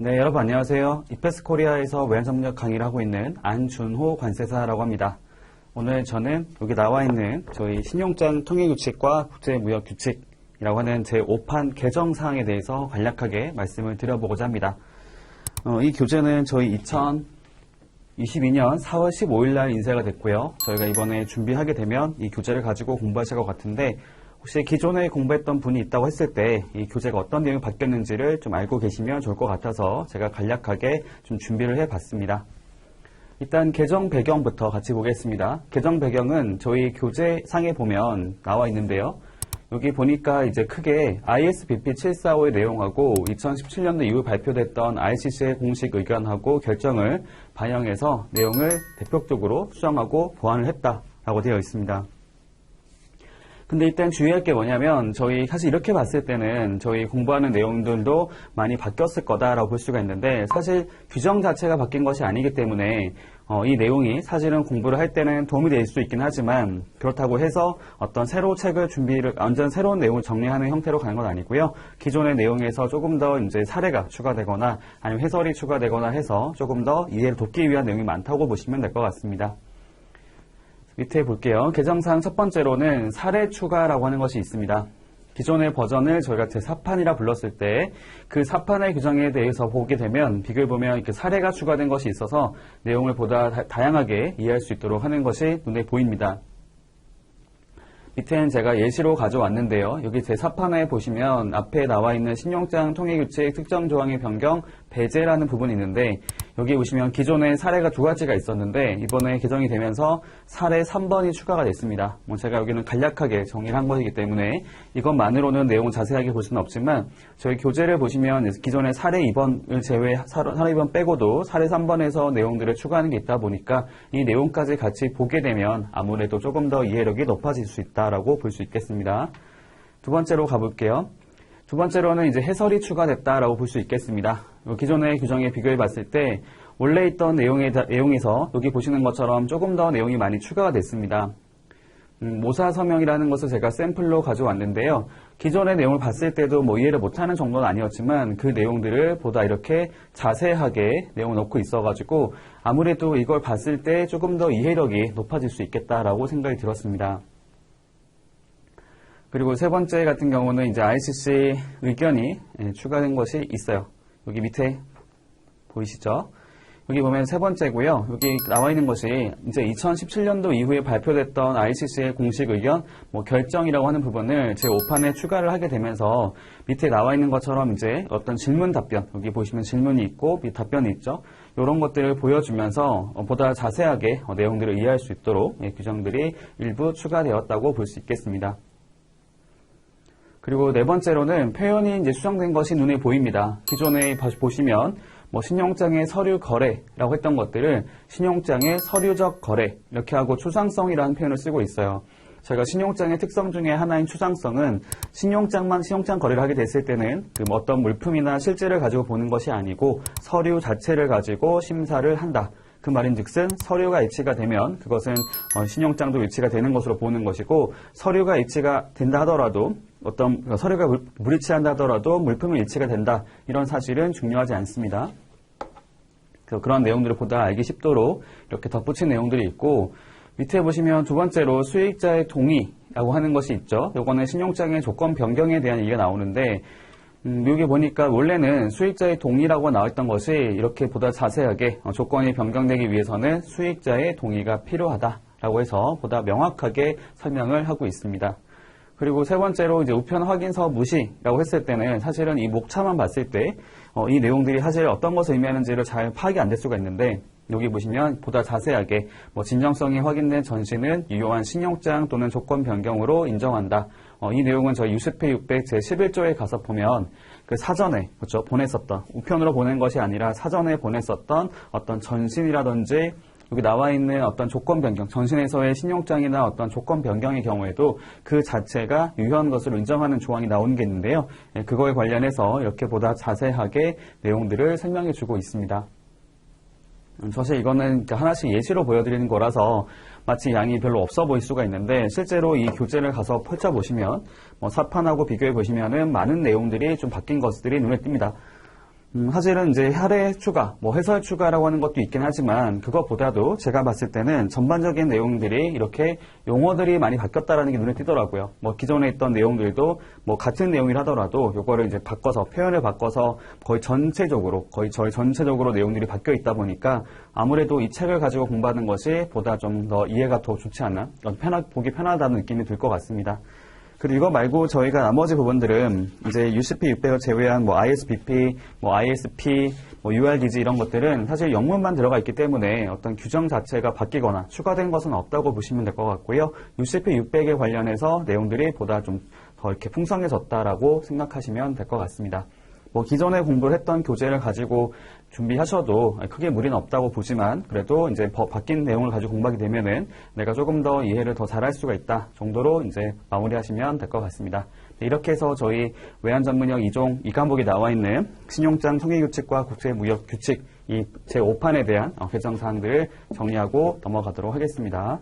네, 여러분 안녕하세요. 이페스 코리아에서 외환전문역 강의를 하고 있는 안준호 관세사라고 합니다. 오늘 저는 여기 나와 있는 저희 신용장 통일규칙과 국제무역규칙이라고 하는 제5판 개정사항에 대해서 간략하게 말씀을 드려보고자 합니다. 이 교재는 저희 2022년 4월 15일 날 인쇄가 됐고요. 저희가 이번에 준비하게 되면 이 교재를 가지고 공부하실 것 같은데 혹시 기존에 공부했던 분이 있다고 했을 때 이 교재가 어떤 내용이 바뀌었는지를 좀 알고 계시면 좋을 것 같아서 제가 간략하게 좀 준비를 해봤습니다. 일단 개정 배경부터 같이 보겠습니다. 개정 배경은 저희 교재상에 보면 나와 있는데요. 여기 보니까 이제 크게 ISBP 745의 내용하고 2017년도 이후 발표됐던 ICC의 공식 의견하고 결정을 반영해서 내용을 대표적으로 수정하고 보완을 했다라고 되어 있습니다. 근데 일단 주의할 게 뭐냐면 저희 사실 이렇게 봤을 때는 저희 공부하는 내용들도 많이 바뀌었을 거다라고 볼 수가 있는데 사실 규정 자체가 바뀐 것이 아니기 때문에 이 내용이 사실은 공부를 할 때는 도움이 될 수 있긴 하지만 그렇다고 해서 어떤 새로운 책을 완전 새로운 내용을 정리하는 형태로 가는 건 아니고요. 기존의 내용에서 조금 더 이제 사례가 추가되거나 아니면 해설이 추가되거나 해서 조금 더 이해를 돕기 위한 내용이 많다고 보시면 될 것 같습니다. 밑에 볼게요. 개정사항 첫 번째로는 사례 추가라고 하는 것이 있습니다. 기존의 버전을 저희가 제4판이라 불렀을 때 그 4판의 규정에 대해서 보게 되면 비교해 보면 이렇게 사례가 추가된 것이 있어서 내용을 보다 다양하게 이해할 수 있도록 하는 것이 눈에 보입니다. 밑에는 제가 예시로 가져왔는데요. 여기 제4판에 보시면 앞에 나와 있는 신용장 통일규칙 특정 조항의 변경, 배제라는 부분이 있는데 여기 보시면 기존에 사례가 두 가지가 있었는데 이번에 개정이 되면서 사례 3번이 추가가 됐습니다. 제가 여기는 간략하게 정리를 한 것이기 때문에 이것만으로는 내용을 자세하게 볼 수는 없지만 저희 교재를 보시면 기존의 사례 2번을 사례 2번 빼고도 사례 3번에서 내용들을 추가하는 게 있다 보니까 이 내용까지 같이 보게 되면 아무래도 조금 더 이해력이 높아질 수 있다라고 볼 수 있겠습니다. 두 번째로 가볼게요. 두 번째로는 이제 해설이 추가됐다라고 볼 수 있겠습니다. 기존의 규정에 비교해 봤을 때 원래 있던 내용에서 여기 보시는 것처럼 조금 더 내용이 많이 추가가 됐습니다. 모사 서명이라는 것을 제가 샘플로 가져왔는데요. 기존의 내용을 봤을 때도 이해를 못하는 정도는 아니었지만 그 내용들을 보다 이렇게 자세하게 내용을 넣고 있어가지고 아무래도 이걸 봤을 때 조금 더 이해력이 높아질 수 있겠다라고 생각이 들었습니다. 그리고 세 번째 같은 경우는 이제 ICC 의견이 추가된 것이 있어요. 여기 밑에 보이시죠? 여기 보면 세 번째고요. 여기 나와 있는 것이 이제 2017년도 이후에 발표됐던 ICC의 공식 의견, 결정이라고 하는 부분을 제5판에 추가를 하게 되면서 밑에 나와 있는 것처럼 이제 어떤 질문 답변, 여기 보시면 질문이 있고 답변이 있죠. 이런 것들을 보여주면서 보다 자세하게 내용들을 이해할 수 있도록 규정들이 일부 추가되었다고 볼 수 있겠습니다. 그리고 네 번째로는 표현이 이제 수정된 것이 눈에 보입니다. 기존에 보시면 신용장의 서류 거래라고 했던 것들을 신용장의 서류적 거래 이렇게 하고 추상성이라는 표현을 쓰고 있어요. 저희가 신용장의 특성 중에 하나인 추상성은 신용장 거래를 하게 됐을 때는 어떤 물품이나 실질을 가지고 보는 것이 아니고 서류 자체를 가지고 심사를 한다. 그 말인즉슨 서류가 일치가 되면 그것은 신용장도 일치가 되는 것으로 보는 것이고 서류가 일치가 된다 하더라도 어떤 서류가 불일치한다 하더라도 물품은 일치가 된다. 이런 사실은 중요하지 않습니다. 그런 내용들을 보다 알기 쉽도록 이렇게 덧붙인 내용들이 있고 밑에 보시면 두 번째로 수익자의 동의라고 하는 것이 있죠. 요거는 신용장의 조건 변경에 대한 얘기가 나오는데 여기 보니까 원래는 수익자의 동의라고 나왔던 것이 이렇게 보다 자세하게 조건이 변경되기 위해서는 수익자의 동의가 필요하다라고 해서 보다 명확하게 설명을 하고 있습니다. 그리고 세 번째로 이제 우편 확인서 무시라고 했을 때는 사실은 이 목차만 봤을 때 이 내용들이 사실 어떤 것을 의미하는지를 잘 파악이 안 될 수가 있는데 여기 보시면 보다 자세하게 진정성이 확인된 전신은 유효한 신용장 또는 조건 변경으로 인정한다. 이 내용은 저희 유스페 600 제11조에 가서 보면 그 사전에 보냈었던 우편으로 보낸 것이 아니라 사전에 보냈었던 어떤 전신이라든지 여기 나와 있는 어떤 조건 변경, 전신에서의 신용장이나 어떤 조건 변경의 경우에도 그 자체가 유효한 것으로 인정하는 조항이 나오는 게 있는데요. 그거에 관련해서 이렇게 보다 자세하게 내용들을 설명해 주고 있습니다. 사실 이거는 하나씩 예시로 보여드리는 거라서 마치 양이 별로 없어 보일 수가 있는데 실제로 이 교재를 가서 펼쳐보시면 사판하고 비교해 보시면은 많은 내용들이 좀 바뀐 것들이 눈에 띕니다. 사실은 이제 할애 추가, 뭐 해설 추가라고 하는 것도 있긴 하지만 그것보다도 제가 봤을 때는 전반적인 내용들이 이렇게 용어들이 많이 바뀌었다라는 게 눈에 띄더라고요. 뭐 기존에 있던 내용들도 뭐 같은 내용이라 하더라도 요거를 이제 바꿔서 표현을 바꿔서 거의 전체적으로 내용들이 바뀌어 있다 보니까 아무래도 이 책을 가지고 공부하는 것이 보다 좀 더 이해가 더 좋지 않나, 보기 편하다는 느낌이 들 것 같습니다. 그리고 이거 말고 저희가 나머지 부분들은 이제 UCP 600을 제외한 뭐 ISBP, 뭐 ISP, 뭐 URDG 이런 것들은 사실 영문만 들어가 있기 때문에 어떤 규정 자체가 바뀌거나 추가된 것은 없다고 보시면 될 것 같고요. UCP 600에 관련해서 내용들이 보다 좀 더 이렇게 풍성해졌다라고 생각하시면 될 것 같습니다. 뭐 기존에 공부를 했던 교재를 가지고 준비하셔도 크게 무리는 없다고 보지만 그래도 이제 바뀐 내용을 가지고 공부하게 되면은 내가 조금 더 이해를 더 잘할 수가 있다 정도로 이제 마무리하시면 될 것 같습니다. 이렇게 해서 저희 외환전문형 2종 2과목에 나와 있는 신용장 통일규칙과 국제무역규칙 이 제5판에 대한 개정사항들을 정리하고 넘어가도록 하겠습니다.